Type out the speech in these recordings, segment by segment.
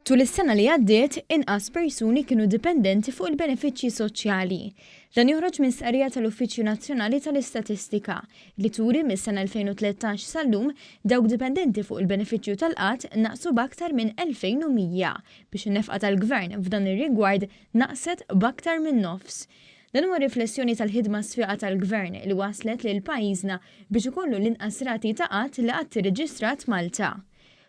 Tul is-sena li għaddiet, inqas persuni kienu dipendenti fuq il-benefiċċji soċjali. Dan joħroġ minn stqarrija tal-Uffiċċju Nazzjonali tal-Istatistika li turi mis-sena 2013 sal-lum dawk dipendenti fuq il-benefiċċju tal-qatt naqsu b'aktar minn 2100 biex in-nefqa tal-Gvern f'dan ir-rigward naqset b'aktar minn nofs. Dan huwa riflessjoni tal-ħidma sfiqa tal-Gvern li waslet lil pajjiżna biex ikollu l-inqas rati ta' qatt li qatt tirreġistrat Malta.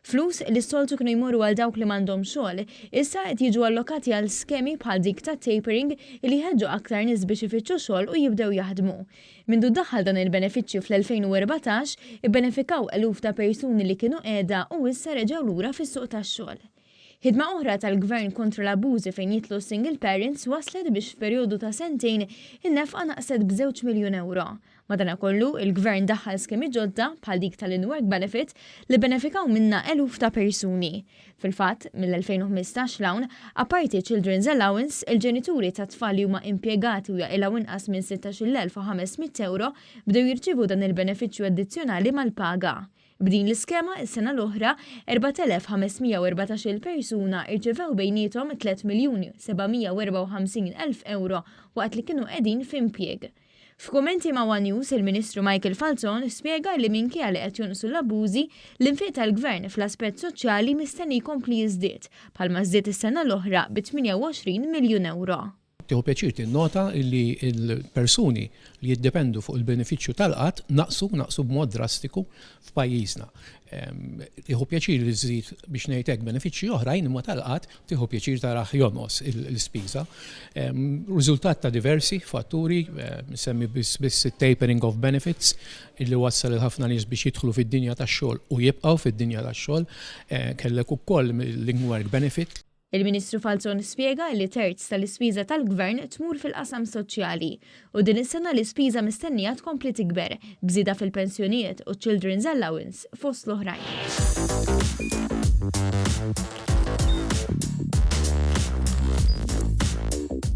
Flus li s-soltu kienu jmorru għal dawk li m'għandhom xogħol, issa qed jiġu allokati għal skemi bħal dik ta' tapering li jħeġġu aktar nies biex ifittxu xogħol u jibdew jaħdmu. Mindu daħħal dan il-benefiċċju fl-2014, ibbenefikaw eluf ta' persuni li kienu qiegħda u issa reġgħu lura fis-suq tax-xogħol. Ħidma oħra tal-Gvern kontra l-abużi fejn jitlu single parents waslet biex f'perjodu ta' sentejn in-nefqa naqset b'2 miljun euro. Madankollu, il-Gvern daħħal skemi ġodda bħal dik tal-in-work benefit li benefikaw minna eluf ta' persuni. Fil-fatt, mill-2015 l-hawn, apparti Children's Allowance, il-ġenituri ta' tfal li huma impjegati u jaqilgħu inqas minn 16,500 euro bdew jirċievu dan il-benefiċċju addizzjonali mal-paga. B'din l-iskema is-sena l-oħra 4,514 persuna irċevew bejnietom 3,754,000 euro waqt li kienu qegħdin f'impjieg. F'kummenti ma' One News, il-Ministru Michael Falzon spjega li minkejja li qed jonqsu l-abbużi, l-infiq tal-Gvern fl-aspett soċjali mistenni jkompli jiżdied bħalma żdied is-sena l-oħra bi 28 miljun euro. Tieħu pjaċir tinnota li l-persuni li jiddependu fuq il-benefiċċju tal-qatt naqsu b'mod drastiku f'pajjiżna. Tieħu pjaċir li żżid biex ngħid hekk benefiċċji oħrajn imma tal-qatt tieħu pjaċir taraħ jonqos l-ispiża. Riżultat ta' diversi fatturi, semmi biss tapering of benefits illi wassal il ħafna nies biex jidħlu fid-dinja tax-xogħol u jibqgħu fid-dinja tax-xogħol, kellek ukoll l-work benefit. Il-Ministru Falzon spjega li terz tal-ispiża tal-Gvern tmur fil-qasam soċjali u din is-sena l-ispiża mistennija tkompli tikber bżieda fil-pensjonijiet u Children's Allowance fost l-oħrajn.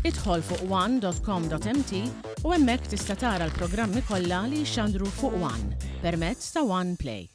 Idħol fuq one.com.mt u hemmhekk tista' tara l-programmi kollha li jxandru fuq One permezz ta' One Play.